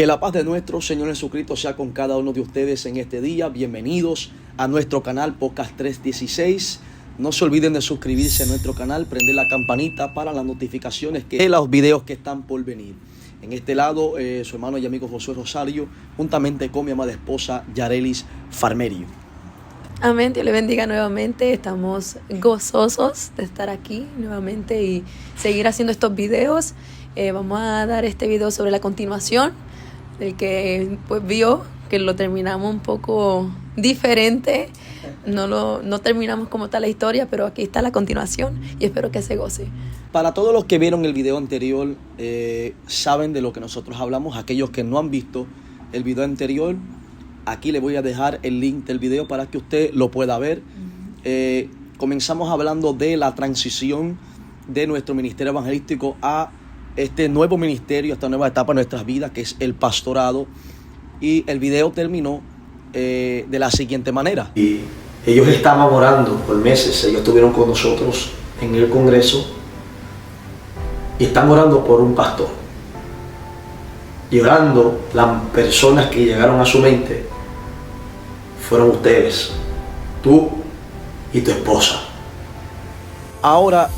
Que la paz de nuestro Señor Jesucristo sea con cada uno de ustedes en este día. Bienvenidos a nuestro canal Podcast 316. No se olviden de suscribirse a nuestro canal, prender la campanita para las notificaciones de los videos que están por venir. En este lado, su hermano y amigo Josué Rosario, juntamente con mi amada esposa Yarelis Farmerio. Amén, Dios le bendiga nuevamente. Estamos gozosos de estar aquí nuevamente y seguir haciendo estos videos. Vamos a dar este video sobre la continuación del que pues vio que lo terminamos un poco diferente. No terminamos como tal la historia, pero aquí está la continuación y espero que se goce. Para todos los que vieron el video anterior, saben de lo que nosotros hablamos. Aquellos que no han visto el video anterior, aquí le voy a dejar el link del video para que usted lo pueda ver. Comenzamos hablando de la transición de nuestro ministerio evangelístico a este nuevo ministerio, esta nueva etapa de nuestras vidas, que es el pastorado. Y el video terminó de la siguiente manera. Y ellos estaban orando por meses. Ellos estuvieron con nosotros en el Congreso y están orando por un pastor. Y orando, las personas que llegaron a su mente fueron ustedes, tú y tu esposa. Ahora,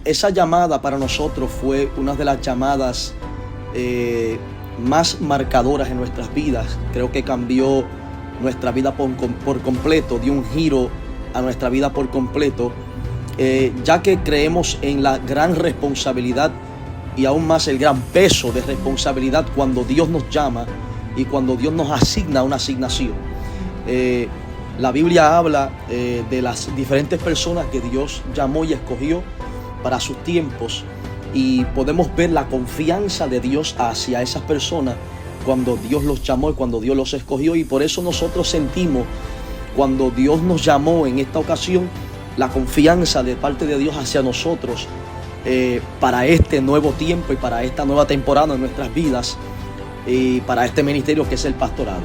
esa llamada para nosotros fue una de las llamadas más marcadoras en nuestras vidas. Creo que cambió nuestra vida por completo, dio un giro a nuestra vida por completo, ya que creemos en la gran responsabilidad y aún más el gran peso de responsabilidad cuando Dios nos llama y cuando Dios nos asigna una asignación. La Biblia habla de las diferentes personas que Dios llamó y escogió para sus tiempos, y podemos ver la confianza de Dios hacia esas personas cuando Dios los llamó y cuando Dios los escogió. Y por eso nosotros sentimos, cuando Dios nos llamó en esta ocasión, la confianza de parte de Dios hacia nosotros para este nuevo tiempo y para esta nueva temporada en nuestras vidas y para este ministerio que es el pastorado.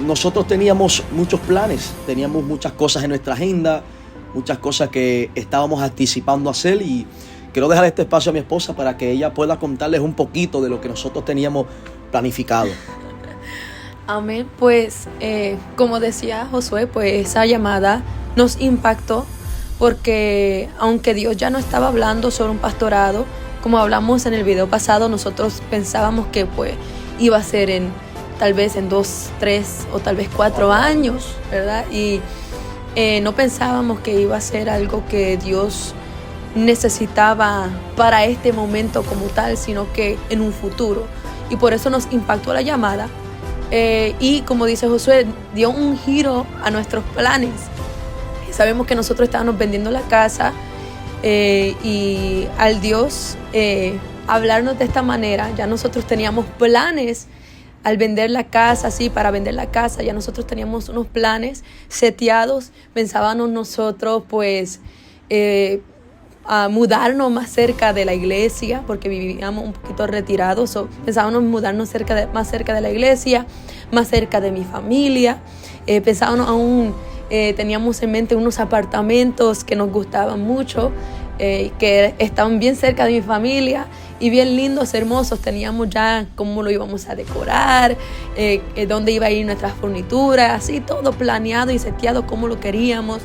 Nosotros teníamos muchos planes, teníamos muchas cosas en nuestra agenda, muchas cosas que estábamos anticipando hacer, y quiero dejar este espacio a mi esposa para que ella pueda contarles un poquito de lo que nosotros teníamos planificado. Amén. Pues como decía Josué, pues esa llamada nos impactó porque aunque Dios ya no estaba hablando sobre un pastorado, como hablamos en el video pasado, nosotros pensábamos que pues iba a ser tal vez en 2, 3 o tal vez 4 años, ¿verdad? Y no pensábamos que iba a ser algo que Dios necesitaba para este momento como tal, sino que en un futuro. Y por eso nos impactó la llamada. Y como dice Josué, dio un giro a nuestros planes. Sabemos que nosotros estábamos vendiendo la casa y al Dios hablarnos de esta manera, ya nosotros teníamos planes. Al vender la casa, sí, para vender la casa, ya nosotros teníamos unos planes seteados. Pensábamos nosotros, pues, a mudarnos más cerca de la iglesia, porque vivíamos un poquito retirados. Pensábamos mudarnos más cerca de la iglesia, más cerca de mi familia. Pensábamos aún, teníamos en mente unos apartamentos que nos gustaban mucho, que estaban bien cerca de mi familia y bien lindos, hermosos. Teníamos ya cómo lo íbamos a decorar, dónde iba a ir nuestras furnituras, así todo planeado y seteado como lo queríamos.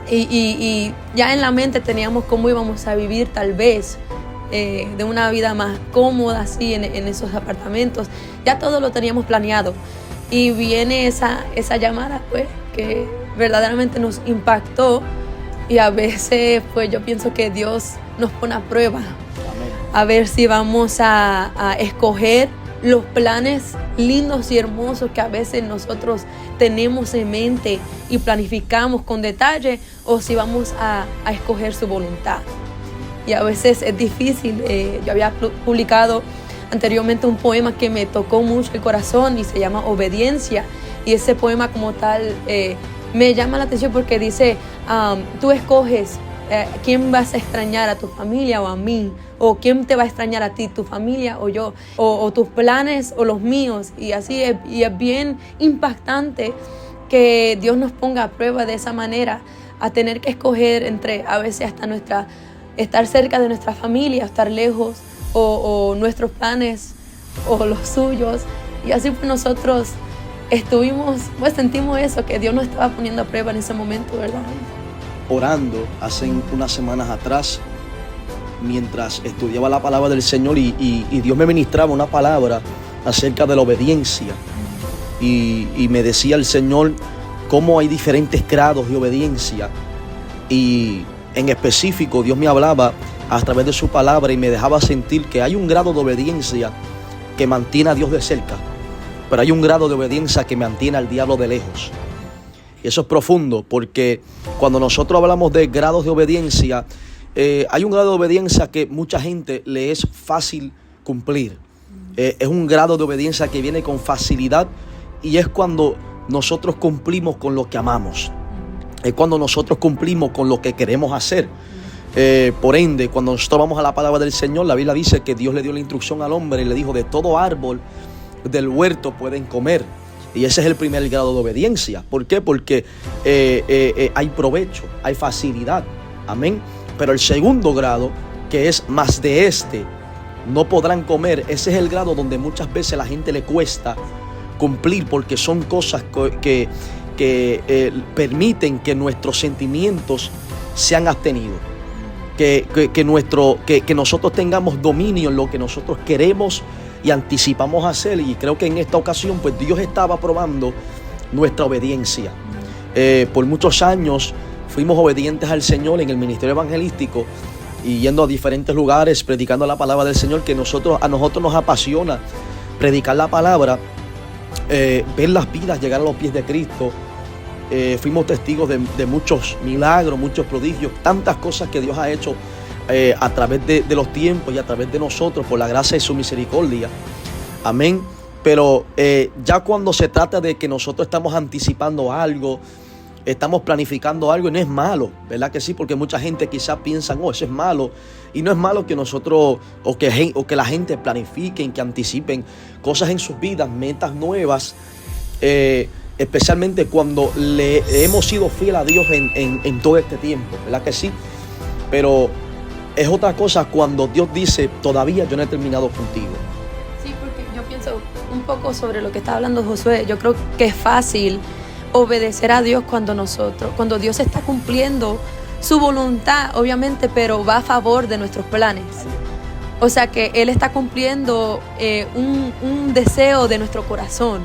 Y ya en la mente teníamos cómo íbamos a vivir tal vez, de una vida más cómoda así en esos apartamentos. Ya todo lo teníamos planeado. Y viene esa llamada pues que verdaderamente nos impactó. Y a veces pues yo pienso que Dios nos pone a prueba. A ver si vamos a escoger los planes lindos y hermosos que a veces nosotros tenemos en mente y planificamos con detalle, o si vamos a escoger su voluntad. Y a veces es difícil. Yo había publicado anteriormente un poema que me tocó mucho el corazón y se llama Obediencia, y ese poema como tal me llama la atención porque dice, tú escoges quién vas a extrañar, a tu familia o a mí, o quién te va a extrañar a ti, tu familia o yo, o tus planes o los míos. Y así es, y es bien impactante que Dios nos ponga a prueba de esa manera, a tener que escoger entre a veces hasta estar cerca de nuestra familia, estar lejos, o nuestros planes o los suyos. Y así pues nosotros sentimos eso, que Dios nos estaba poniendo a prueba en ese momento, ¿verdad? Orando hace unas semanas atrás, mientras estudiaba la palabra del Señor y Dios me ministraba una palabra acerca de la obediencia. Y me decía el Señor cómo hay diferentes grados de obediencia. Y en específico Dios me hablaba a través de su palabra y me dejaba sentir que hay un grado de obediencia que mantiene a Dios de cerca, pero hay un grado de obediencia que mantiene al diablo de lejos. Y eso es profundo, porque cuando nosotros hablamos de grados de obediencia, hay un grado de obediencia que mucha gente le es fácil cumplir. Es un grado de obediencia que viene con facilidad y es cuando nosotros cumplimos con lo que amamos. Es cuando nosotros cumplimos con lo que queremos hacer. Por ende, cuando nosotros vamos a la palabra del Señor, la Biblia dice que Dios le dio la instrucción al hombre y le dijo: de todo árbol del huerto pueden comer. Y ese es el primer grado de obediencia. ¿Por qué? Porque hay provecho, hay facilidad. Amén. Pero el segundo grado, que es más de este, no podrán comer. Ese es el grado donde muchas veces a la gente le cuesta cumplir, porque son cosas que permiten que nuestros sentimientos sean abstenidos. Que nosotros tengamos dominio en lo que nosotros queremos y anticipamos hacer. Y creo que en esta ocasión pues Dios estaba probando nuestra obediencia. Por muchos años fuimos obedientes al Señor en el ministerio evangelístico y yendo a diferentes lugares predicando la palabra del Señor, que a nosotros nos apasiona predicar la palabra, ver las vidas llegar a los pies de Cristo. Fuimos testigos de muchos milagros, muchos prodigios, tantas cosas que Dios ha hecho a través de los tiempos y a través de nosotros por la gracia y su misericordia. Amén. Pero ya cuando se trata de que nosotros estamos anticipando algo, estamos planificando algo, y no es malo, ¿verdad que sí? Porque mucha gente quizás piensa: oh, eso es malo. Y no es malo que nosotros o que la gente planifiquen, que anticipen cosas en sus vidas, metas nuevas, especialmente cuando le hemos sido fiel a Dios en todo este tiempo, ¿verdad que sí? Pero es otra cosa cuando Dios dice: todavía yo no he terminado contigo. Sí, porque yo pienso un poco sobre lo que está hablando Josué. Yo creo que es fácil obedecer a Dios cuando Dios está cumpliendo su voluntad, obviamente, pero va a favor de nuestros planes. O sea que Él está cumpliendo un deseo de nuestro corazón,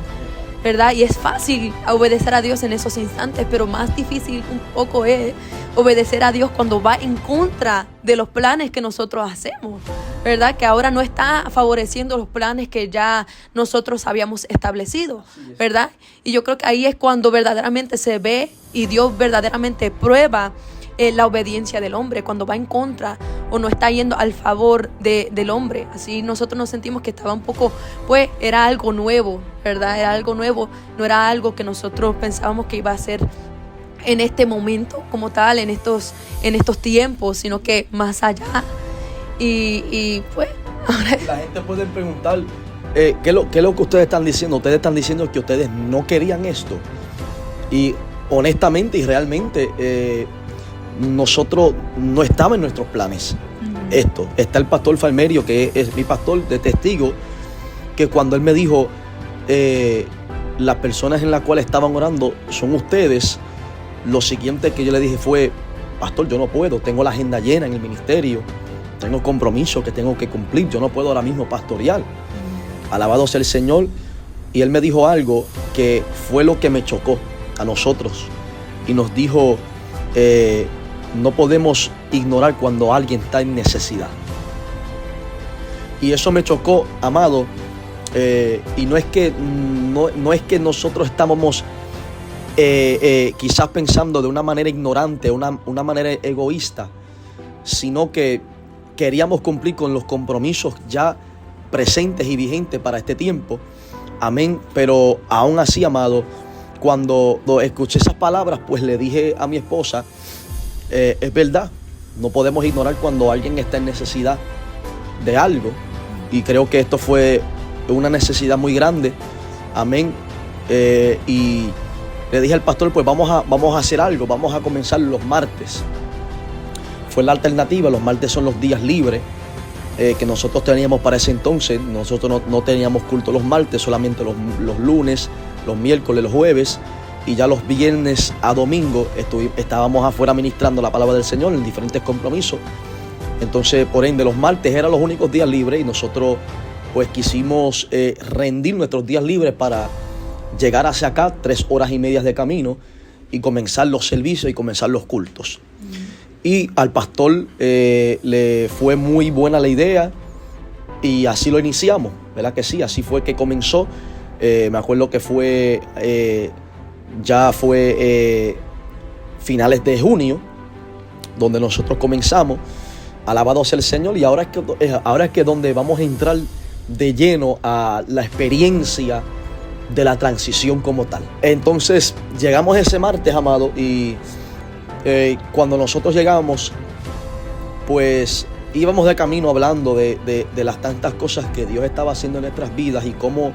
¿verdad? Y es fácil obedecer a Dios en esos instantes, pero más difícil un poco es obedecer a Dios cuando va en contra de los planes que nosotros hacemos, ¿verdad? Que ahora no está favoreciendo los planes que ya nosotros habíamos establecido, ¿verdad? Y yo creo que ahí es cuando verdaderamente se ve y Dios verdaderamente prueba la obediencia del hombre, cuando va en contra o no está yendo al favor del hombre. Así nosotros nos sentimos que estaba un poco, pues era algo nuevo, ¿verdad? Era algo nuevo, no era algo que nosotros pensábamos que iba a ser en este momento como tal, en estos tiempos, sino que más allá. Y pues ahora la gente puede preguntar: ¿qué es lo que ustedes están diciendo? Ustedes están diciendo que ustedes no querían esto. Y honestamente y realmente nosotros no estaba en nuestros planes esto. Está el pastor Falmerio, que es mi pastor de testigo, que cuando él me dijo las personas en las cuales estaban orando son ustedes, lo siguiente que yo le dije fue: pastor, yo no puedo, tengo la agenda llena en el ministerio, tengo compromisos que tengo que cumplir, yo no puedo ahora mismo pastorear. Alabado sea el Señor. Y él me dijo algo que fue lo que me chocó a nosotros y nos dijo: no podemos ignorar cuando alguien está en necesidad. Y eso me chocó, amado. Y no es que nosotros estábamos quizás pensando de una manera ignorante, una manera egoísta, sino que queríamos cumplir con los compromisos ya presentes y vigentes para este tiempo. Amén. Pero aún así, amado, cuando escuché esas palabras, pues le dije a mi esposa: es verdad, no podemos ignorar cuando alguien está en necesidad de algo. Y creo que esto fue una necesidad muy grande. Amén. Y le dije al pastor: pues vamos a hacer algo, vamos a comenzar los martes. Fue la alternativa. Los martes son los días libres que nosotros teníamos para ese entonces. Nosotros no teníamos culto los martes, solamente los lunes, los miércoles, los jueves, y ya los viernes a domingo estábamos afuera ministrando la palabra del Señor en diferentes compromisos. Entonces, por ende, los martes eran los únicos días libres y nosotros pues quisimos rendir nuestros días libres para llegar hacia acá, 3 horas y media de camino, y comenzar los servicios y comenzar los cultos. Y al pastor le fue muy buena la idea y así lo iniciamos, ¿verdad que sí? Así fue que comenzó. Me acuerdo que fue finales de junio donde nosotros comenzamos. Alabado sea el Señor. Y ahora es que donde vamos a entrar de lleno a la experiencia de la transición como tal. Entonces llegamos ese martes, amado, y cuando nosotros llegamos, pues íbamos de camino hablando de las tantas cosas que Dios estaba haciendo en nuestras vidas y cómo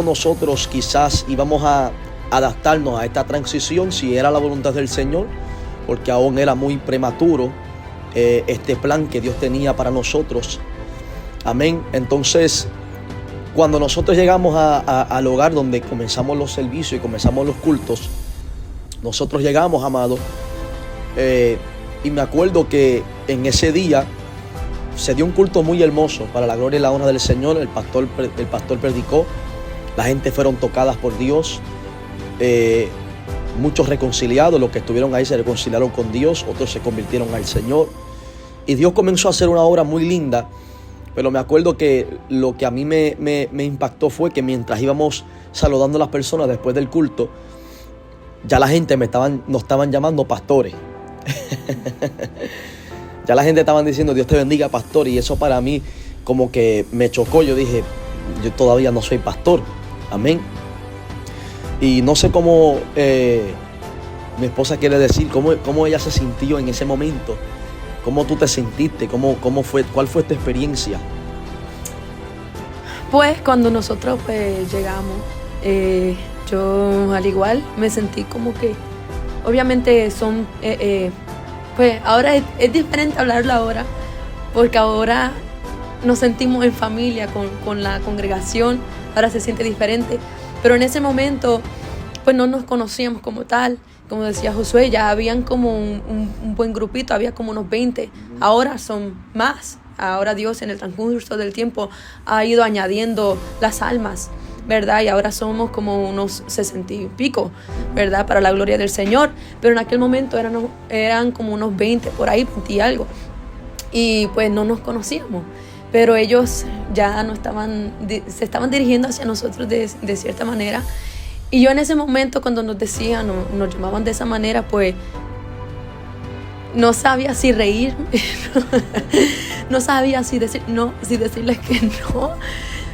nosotros quizás íbamos a adaptarnos a esta transición si era la voluntad del Señor, porque aún era muy prematuro este plan que Dios tenía para nosotros. Amén. Entonces, cuando nosotros llegamos al hogar donde comenzamos los servicios y comenzamos los cultos, nosotros llegamos, amado, y me acuerdo que en ese día se dio un culto muy hermoso para la gloria y la honra del Señor. El pastor predicó, la gente fueron tocadas por Dios, muchos reconciliados, los que estuvieron ahí se reconciliaron con Dios, otros se convirtieron al Señor, y Dios comenzó a hacer una obra muy linda. Pero me acuerdo que lo que a mí me impactó fue que mientras íbamos saludando a las personas después del culto, ya la gente nos estaban llamando pastores. Ya la gente estaban diciendo Dios te bendiga, pastor, y eso para mí como que me chocó. Yo dije, yo todavía no soy pastor. Amén. Y no sé cómo mi esposa quiere decir, cómo ella se sintió en ese momento. ¿Cómo tú te sentiste? ¿Cómo fue? ¿Cuál fue tu experiencia? Pues cuando nosotros llegamos, yo al igual me sentí como que, obviamente pues ahora es diferente hablarlo ahora, porque ahora nos sentimos en familia con la congregación, ahora se siente diferente, pero en ese momento pues no nos conocíamos como tal. Como decía Josué, ya habían como un buen grupito, había como unos 20, ahora son más. Ahora Dios en el transcurso del tiempo ha ido añadiendo las almas, ¿verdad? Y ahora somos como unos 60 y pico, ¿verdad? Para la gloria del Señor. Pero en aquel momento eran como unos 20, por ahí, 20 y algo. Y pues no nos conocíamos. Pero ellos ya se estaban dirigiendo hacia nosotros de cierta manera. Y yo en ese momento, cuando nos decían o nos llamaban de esa manera, pues no sabía si reírme, no sabía si decirles que no.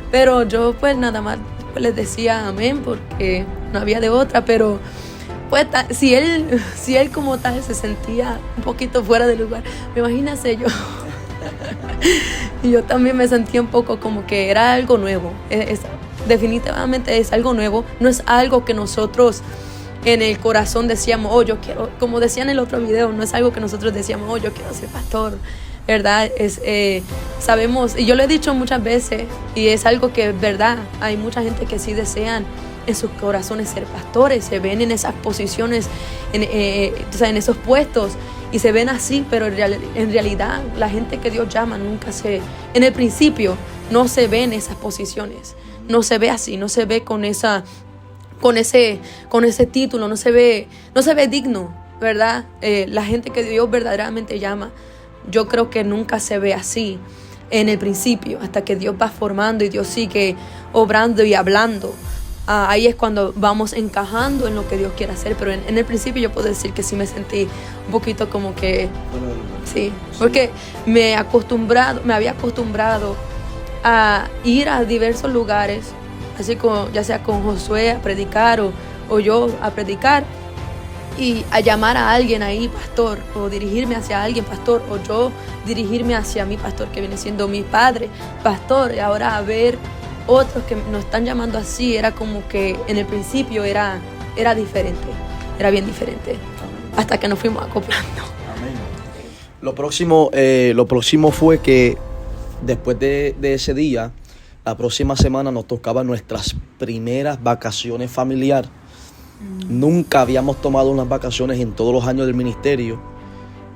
Pero yo pues nada más les decía amén, porque no había de otra. Pero pues si él como tal se sentía un poquito fuera de lugar, imagínate yo. Y yo también me sentía un poco como que era algo nuevo. Definitivamente es algo nuevo, no es algo que nosotros en el corazón decíamos, oh, yo quiero, como decía en el otro video, no es algo que nosotros decíamos, oh, yo quiero ser pastor, ¿verdad? Sabemos, y yo lo he dicho muchas veces, y es algo que es verdad, hay mucha gente que sí desean en sus corazones ser pastores, se ven en esas posiciones, en esos puestos, y se ven así, pero en realidad la gente que Dios llama en el principio no se ve en esas posiciones. No se ve así, no se ve con ese título, no se ve digno, ¿verdad? La gente que Dios verdaderamente llama, yo creo que nunca se ve así en el principio, hasta que Dios va formando y Dios sigue obrando y hablando. Ahí es cuando vamos encajando en lo que Dios quiere hacer, pero en el principio yo puedo decir que sí me sentí un poquito como que, sí, porque me había acostumbrado a ir a diversos lugares, así como ya sea con Josué a predicar o yo a predicar, y a llamar a alguien ahí pastor, o dirigirme hacia alguien pastor, o yo dirigirme hacia mi pastor que viene siendo mi padre pastor, y ahora a ver otros que nos están llamando así, era como que en el principio era diferente, era bien diferente, hasta que nos fuimos acoplando. Lo próximo fue que después de ese día, la próxima semana nos tocaban nuestras primeras vacaciones familiares. Nunca habíamos tomado unas vacaciones en todos los años del ministerio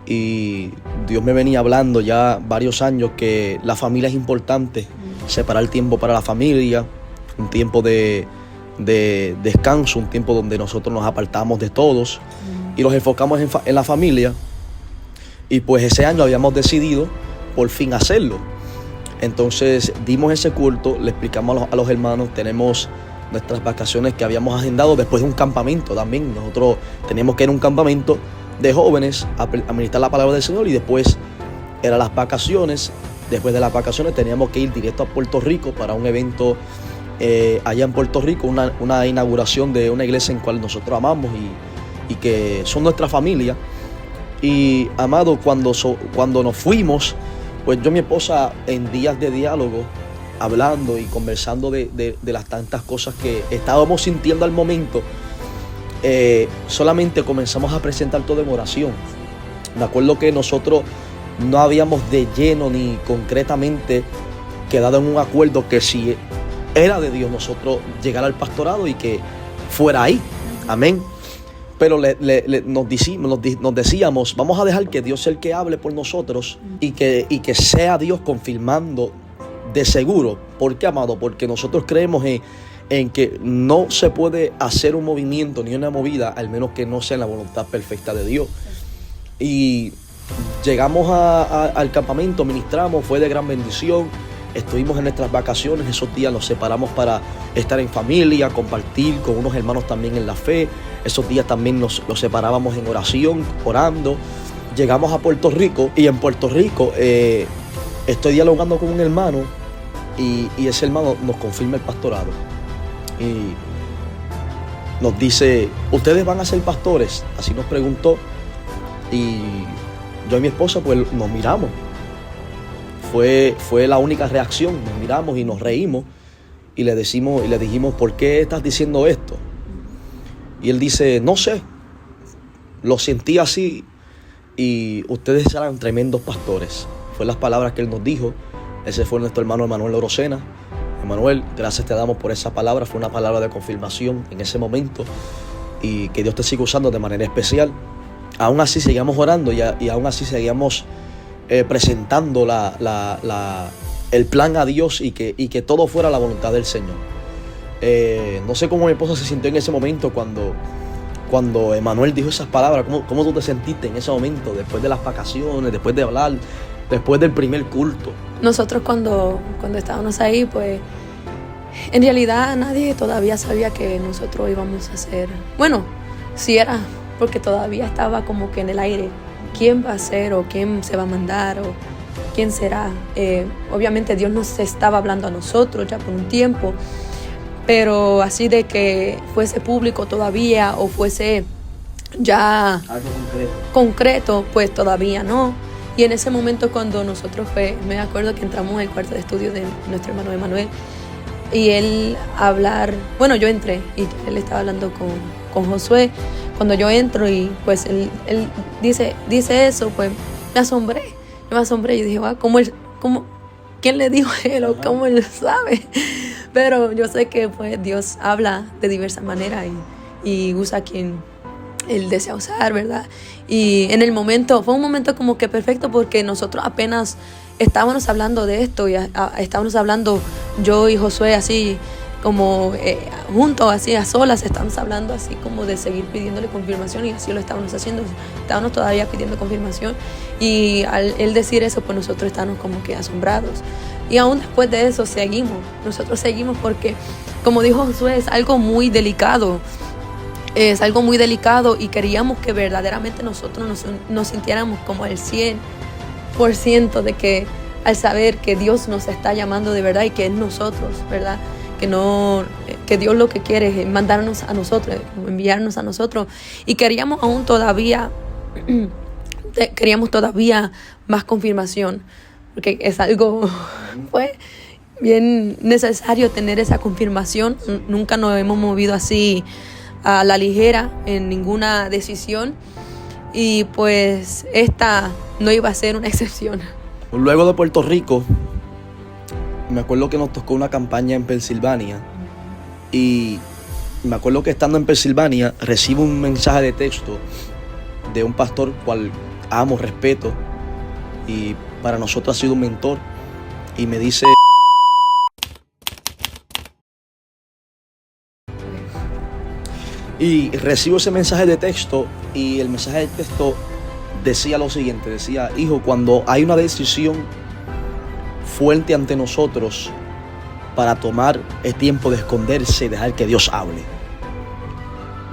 y Dios me venía hablando ya varios años que la familia es importante, separar tiempo para la familia, un tiempo de descanso, un tiempo donde nosotros nos apartamos de todos y los enfocamos en la familia. Y pues ese año habíamos decidido por fin hacerlo. Entonces dimos ese culto, le explicamos a los hermanos, tenemos nuestras vacaciones que habíamos agendado después de un campamento también. Nosotros teníamos que ir a un campamento de jóvenes a ministrar la palabra del Señor y después eran las vacaciones. Después de las vacaciones teníamos que ir directo a Puerto Rico para un evento allá en Puerto Rico, una inauguración de una iglesia en cual nosotros amamos y que son nuestra familia. Y amado, cuando nos fuimos, pues yo y mi esposa en días de diálogo, hablando y conversando de las tantas cosas que estábamos sintiendo al momento, solamente comenzamos a presentar todo en oración. Me acuerdo que nosotros no habíamos de lleno ni concretamente quedado en un acuerdo que si era de Dios nosotros llegar al pastorado y que fuera ahí. Amén. Pero nos decíamos, vamos a dejar que Dios sea el que hable por nosotros y que sea Dios confirmando de seguro. ¿Por qué, amado? Porque nosotros creemos en que no se puede hacer un movimiento ni una movida al menos que no sea en la voluntad perfecta de Dios. Y llegamos al campamento, ministramos, fue de gran bendición. Estuvimos en nuestras vacaciones, esos días nos separamos para estar en familia, compartir con unos hermanos también en la fe. Esos días también los separábamos en oración, orando. Llegamos a Puerto Rico y en Puerto Rico estoy dialogando con un hermano y ese hermano nos confirma el pastorado. Y nos dice, ¿ustedes van a ser pastores? Así nos preguntó. Y yo y mi esposa pues nos miramos. Fue la única reacción, nos miramos y nos reímos y le dijimos, ¿por qué estás diciendo esto? Y él dice, no sé, lo sentí así y ustedes serán tremendos pastores. Fue las palabras que él nos dijo. Ese fue nuestro hermano Emanuel Orocena. Emanuel, gracias te damos por esa palabra, fue una palabra de confirmación en ese momento y que Dios te siga usando de manera especial. Aún así seguíamos orando y aún así seguíamos presentando el plan a Dios y que todo fuera la voluntad del Señor. No sé cómo mi esposa se sintió en ese momento cuando Emanuel dijo esas palabras. ¿Cómo tú te sentiste en ese momento, después de las vacaciones, después de hablar, después del primer culto? Nosotros cuando estábamos ahí, pues en realidad nadie todavía sabía que nosotros íbamos a hacer. Bueno, sí era porque todavía estaba como que en el aire. ¿Quién va a ser o quién se va a mandar o quién será? Obviamente Dios nos estaba hablando a nosotros ya por un tiempo, pero así de que fuese público todavía o fuese ya algo concreto, pues todavía no. Y en ese momento cuando nosotros me acuerdo que entramos en el cuarto de estudio de nuestro hermano Emanuel y él bueno, yo entré y él estaba hablando con Josué. Cuando yo entro y pues él dice eso, pues me asombré. Y dije, ¿quién le dijo a él o cómo él sabe? Pero yo sé que pues Dios habla de diversas maneras y usa a quien Él desea usar, ¿verdad? Y en el momento, fue un momento como que perfecto porque nosotros apenas estábamos hablando de esto y estábamos hablando yo y Josué así como juntos, así a solas, estábamos hablando así como de seguir pidiéndole confirmación y así lo estábamos haciendo, estábamos todavía pidiendo confirmación y al él decir eso pues nosotros estábamos como que asombrados y aún después de eso nosotros seguimos porque como dijo Josué es algo muy delicado y queríamos que verdaderamente nosotros nos sintiéramos como el 100% de que al saber que Dios nos está llamando de verdad y que es nosotros, ¿verdad? Que Dios lo que quiere es mandarnos a nosotros, enviarnos a nosotros. Y queríamos todavía más confirmación, porque es algo pues bien necesario tener esa confirmación. Nunca nos hemos movido así a la ligera en ninguna decisión. y pues esta no iba a ser una excepción. Luego de Puerto Rico, me acuerdo que nos tocó una campaña en Pensilvania y me acuerdo que estando en Pensilvania recibo un mensaje de texto de un pastor cual amo, respeto y para nosotros ha sido un mentor, y me dice: y recibo ese mensaje de texto, y el mensaje de texto decía lo siguiente, decía: hijo, cuando hay una decisión fuerte ante nosotros para tomar, es tiempo de esconderse y dejar que Dios hable.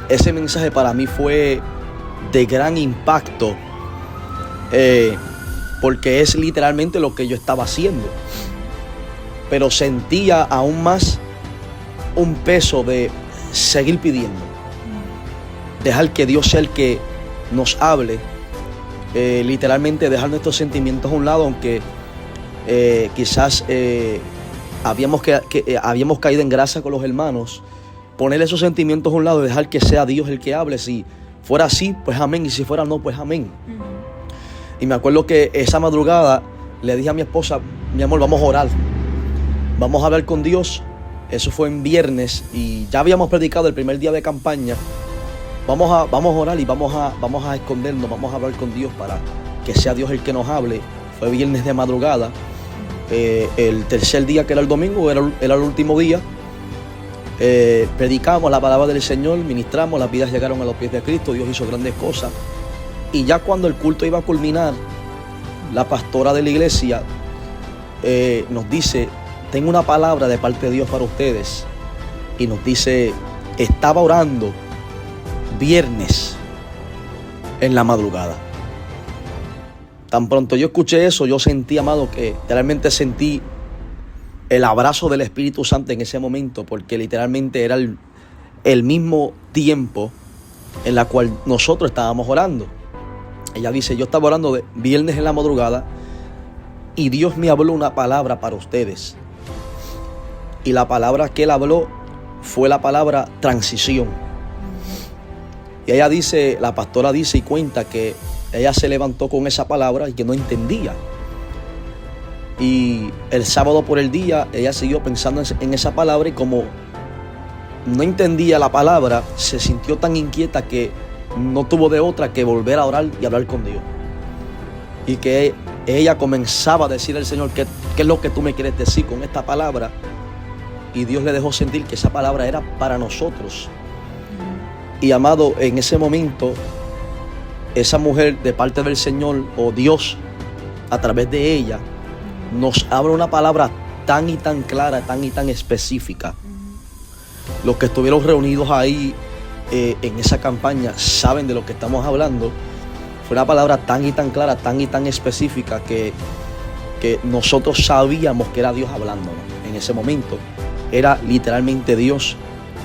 Ese mensaje para mí fue de gran impacto, porque es literalmente lo que yo estaba haciendo, pero sentía aún más un peso de seguir pidiendo, dejar que Dios sea el que nos hable, literalmente dejar nuestros sentimientos a un lado, aunque quizás habíamos caído en grasa con los hermanos, poner esos sentimientos a un lado y dejar que sea Dios el que hable. Si fuera así, pues amén, y si fuera no, pues amén. Y me acuerdo que esa madrugada le dije a mi esposa: mi amor, vamos a orar, vamos a hablar con Dios. Eso fue en viernes y ya habíamos predicado el primer día de campaña. Vamos a orar y vamos a escondernos, vamos a hablar con Dios para que sea Dios el que nos hable. Fue viernes de madrugada. El tercer día, que era el domingo, era el último día. Predicamos la palabra del Señor, ministramos, las vidas llegaron a los pies de Cristo, Dios hizo grandes cosas. Y ya cuando el culto iba a culminar, la pastora de la iglesia nos dice: tengo una palabra de parte de Dios para ustedes. Y nos dice: estaba orando viernes en la madrugada. Tan pronto yo escuché eso, yo sentí, amado, que realmente sentí el abrazo del Espíritu Santo en ese momento, porque literalmente era el mismo tiempo en la cual nosotros estábamos orando. Ella dice: yo estaba orando de viernes en la madrugada y Dios me habló una palabra para ustedes. Y la palabra que Él habló fue la palabra transición. Y ella dice, la pastora dice y cuenta que ella se levantó con esa palabra y que no entendía. Y el sábado por el día ella siguió pensando en esa palabra, y como no entendía la palabra, se sintió tan inquieta que no tuvo de otra que volver a orar y hablar con Dios. Y que ella comenzaba a decir al Señor: ¿qué es lo que tú me quieres decir con esta palabra? Y Dios le dejó sentir que esa palabra era para nosotros. Y amado, en ese momento, esa mujer de parte del Señor, o Dios a través de ella, nos habla una palabra tan y tan clara, tan y tan específica. Los que estuvieron reunidos ahí en esa campaña saben de lo que estamos hablando. Fue una palabra tan y tan clara, tan y tan específica que nosotros sabíamos que era Dios hablándonos. En ese momento era literalmente Dios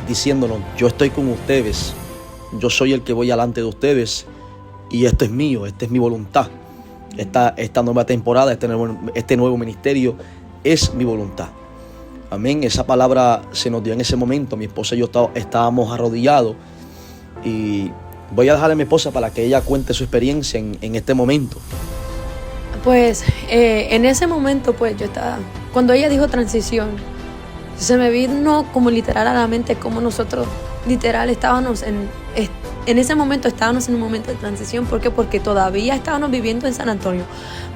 diciéndonos: yo estoy con ustedes, yo soy el que voy delante de ustedes, y esto es mío, esta es mi voluntad. Esta nueva temporada, este nuevo ministerio es mi voluntad. Amén. Esa palabra se nos dio en ese momento. Mi esposa y yo estábamos arrodillados, y voy a dejarle a mi esposa para que ella cuente su experiencia en este momento. Pues en ese momento, pues yo estaba, cuando ella dijo transición, se me vino como literal a la mente como nosotros literal estábamos en ese momento, estábamos en un momento de transición. ¿Por qué? Porque todavía estábamos viviendo en San Antonio,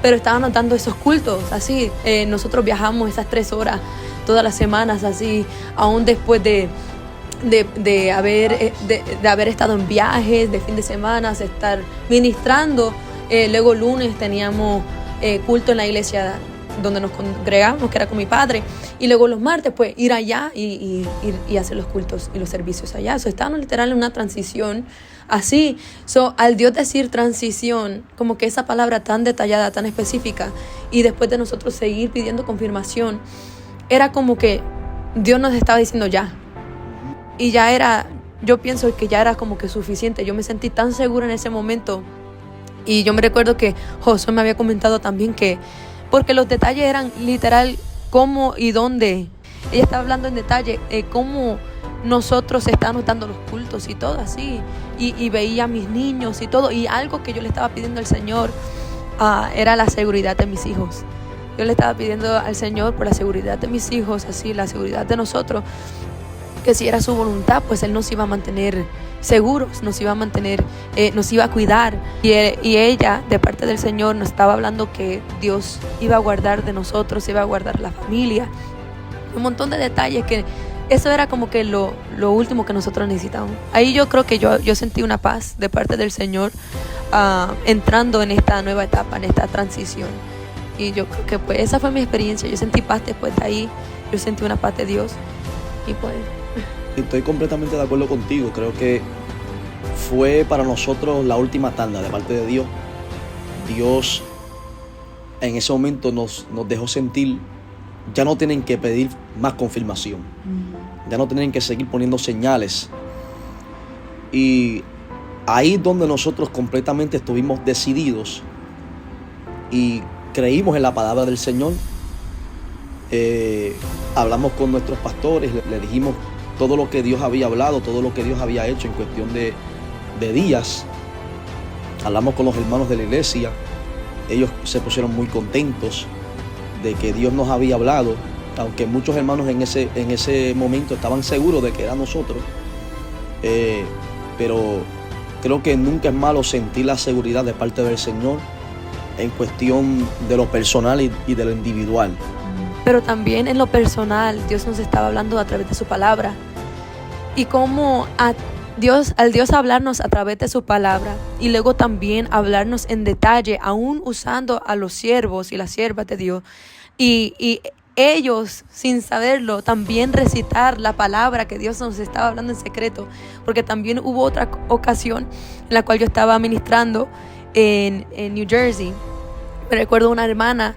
pero estábamos dando esos cultos así. Nosotros viajamos esas 3 horas todas las semanas, así, aún después de haber estado en viajes de fin de semana, estar ministrando. Luego lunes teníamos culto en la iglesia donde nos congregamos, que era con mi padre, y luego los martes pues ir allá y hacer los cultos y los servicios allá. Estábamos literal en una transición así. Al Dios decir transición, como que esa palabra tan detallada, tan específica, y después de nosotros seguir pidiendo confirmación, era como que Dios nos estaba diciendo ya. Y ya era, yo pienso que ya era como que suficiente. Yo me sentí tan segura en ese momento. Y yo me recuerdo que Josué me había comentado también que, porque los detalles eran literal cómo y dónde. Ella estaba hablando en detalle cómo nosotros estábamos dando los cultos y todo así, y veía a mis niños y todo, y algo que yo le estaba pidiendo al Señor era la seguridad de mis hijos. Yo le estaba pidiendo al Señor por la seguridad de mis hijos, así, la seguridad de nosotros, que si era su voluntad, pues Él nos iba a mantener seguros, nos iba a mantener, nos iba a cuidar. Y ella, de parte del Señor, nos estaba hablando que Dios iba a guardar de nosotros, iba a guardar la familia. Un montón de detalles que eso era como que lo último que nosotros necesitábamos. Ahí yo creo que yo sentí una paz de parte del Señor, entrando en esta nueva etapa, en esta transición. Y yo creo que pues esa fue mi experiencia. Yo sentí paz después de ahí, yo sentí una paz de Dios. Y pues estoy completamente de acuerdo contigo. Creo que fue para nosotros la última tanda de parte de Dios. Dios en ese momento nos dejó sentir, ya no tienen que pedir más confirmación, ya no tienen que seguir poniendo señales. Y ahí es donde nosotros completamente estuvimos decididos y creímos en la palabra del Señor. Hablamos con nuestros pastores, le dijimos todo lo que Dios había hablado, todo lo que Dios había hecho en cuestión de días. Hablamos con los hermanos de la iglesia, ellos se pusieron muy contentos de que Dios nos había hablado, aunque muchos hermanos en ese momento estaban seguros de que era nosotros, pero creo que nunca es malo sentir la seguridad de parte del Señor en cuestión de lo personal y de lo individual. Pero también en lo personal, Dios nos estaba hablando a través de su palabra. Y cómo al Dios hablarnos a través de su palabra y luego también hablarnos en detalle, aún usando a los siervos y las siervas de Dios. Y ellos, sin saberlo, también recitar la palabra que Dios nos estaba hablando en secreto. Porque también hubo otra ocasión en la cual yo estaba ministrando en New Jersey. Me recuerdo una hermana,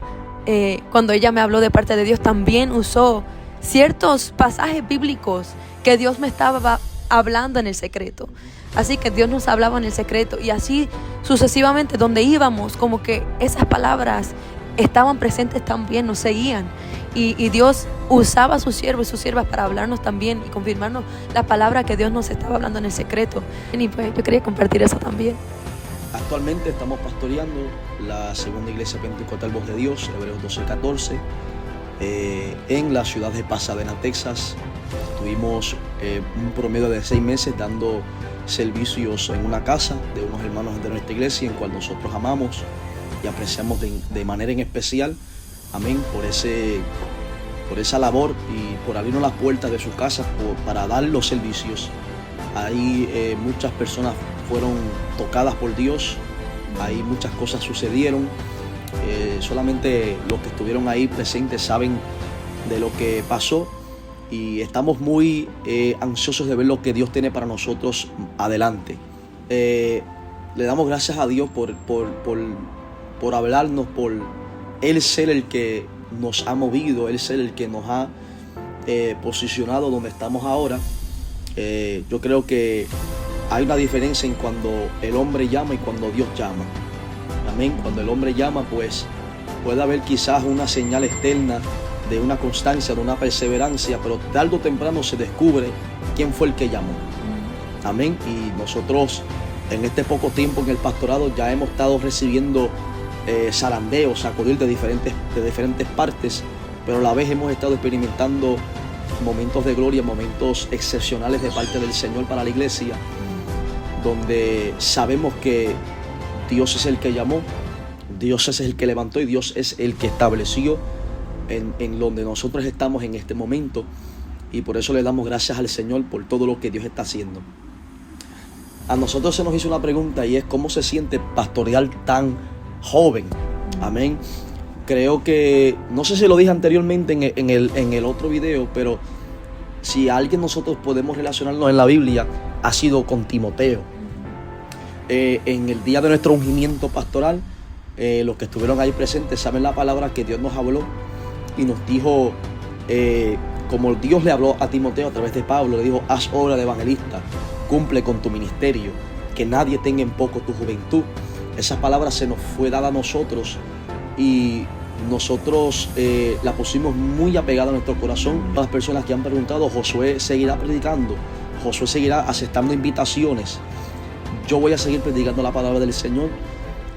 cuando ella me habló de parte de Dios, también usó ciertos pasajes bíblicos que Dios me estaba hablando en el secreto. Así que Dios nos hablaba en el secreto y así sucesivamente donde íbamos, como que esas palabras estaban presentes también, nos seguían. Y Dios usaba a sus siervos y sus siervas para hablarnos también y confirmarnos la palabra que Dios nos estaba hablando en el secreto. Y pues yo quería compartir eso también. Actualmente estamos pastoreando la segunda iglesia pentecostal Voz de Dios, Hebreos 12:14, en la ciudad de Pasadena, Texas. Tuvimos un promedio de 6 meses dando servicios en una casa de unos hermanos de nuestra iglesia, en cual nosotros amamos y apreciamos de manera en especial. Amén, por esa labor y por abrirnos las puertas de su casa para dar los servicios. Ahí muchas personas fueron tocadas por Dios, ahí muchas cosas sucedieron. Solamente los que estuvieron ahí presentes saben de lo que pasó y estamos muy ansiosos de ver lo que Dios tiene para nosotros adelante. Le damos gracias a Dios por hablarnos, por Él ser el que nos ha movido, Él ser el que nos ha posicionado donde estamos ahora. Yo creo que hay una diferencia en cuando el hombre llama y cuando Dios llama. Amén. Cuando el hombre llama, pues puede haber quizás una señal externa de una constancia, de una perseverancia, pero tarde o temprano se descubre quién fue el que llamó. Amén. Y nosotros en este poco tiempo en el pastorado ya hemos estado recibiendo zarandeos, sacudir de diferentes partes, pero a la vez hemos estado experimentando momentos de gloria, momentos excepcionales de parte del Señor para la iglesia, donde sabemos que Dios es el que llamó, Dios es el que levantó y Dios es el que estableció en donde nosotros estamos en este momento, y por eso le damos gracias al Señor por todo lo que Dios está haciendo. A nosotros se nos hizo una pregunta y es: ¿cómo se siente pastorear tan joven? Amén. Creo que, no sé si lo dije anteriormente en el otro video, pero si a alguien nosotros podemos relacionarnos en la Biblia, ha sido con Timoteo. En el día de nuestro ungimiento pastoral, los que estuvieron ahí presentes saben la palabra que Dios nos habló y nos dijo, como Dios le habló a Timoteo a través de Pablo, le dijo: haz obra de evangelista, cumple con tu ministerio, que nadie tenga en poco tu juventud. Esa palabra se nos fue dada a nosotros y nosotros la pusimos muy apegada a nuestro corazón. Las personas que han preguntado, Josué seguirá predicando, Josué seguirá aceptando invitaciones. Yo voy a seguir predicando la palabra del Señor.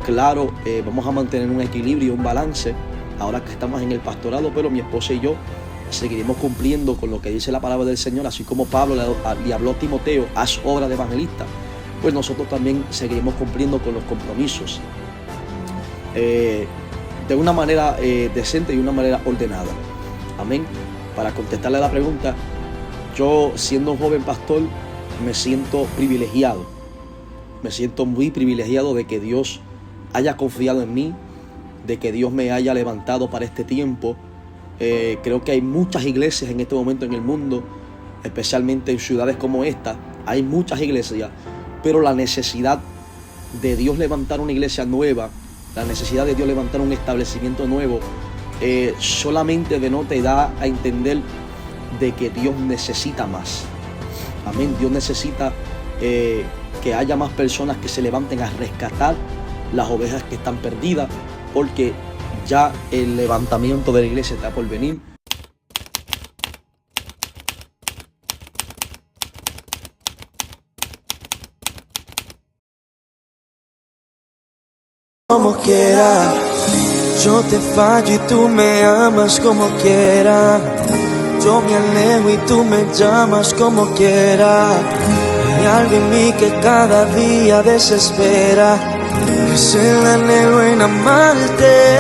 Claro, vamos a mantener un equilibrio, un balance, ahora que estamos en el pastorado, pero mi esposa y yo seguiremos cumpliendo con lo que dice la palabra del Señor, así como Pablo le habló a Timoteo, haz obra de evangelista, pues nosotros también seguiremos cumpliendo con los compromisos de una manera decente y una manera ordenada. Amén. Para contestarle a la pregunta, yo siendo un joven pastor me siento privilegiado, me siento muy privilegiado de que Dios haya confiado en mí, de que Dios me haya levantado para este tiempo. Creo que hay muchas iglesias en este momento en el mundo, especialmente en ciudades como esta, hay muchas iglesias, pero la necesidad de Dios levantar una iglesia nueva, la necesidad de Dios levantar un establecimiento nuevo, solamente te da a entender de que Dios necesita más. Amén. Dios necesita que haya más personas que se levanten a rescatar las ovejas que están perdidas, porque ya el levantamiento de la iglesia está por venir. Como quiera, yo te fallo y tú me amas como quiera. Yo me alejo y tú me llamas como quiera. Hay algo en mí que cada día desespera, es el anhelo en amarte.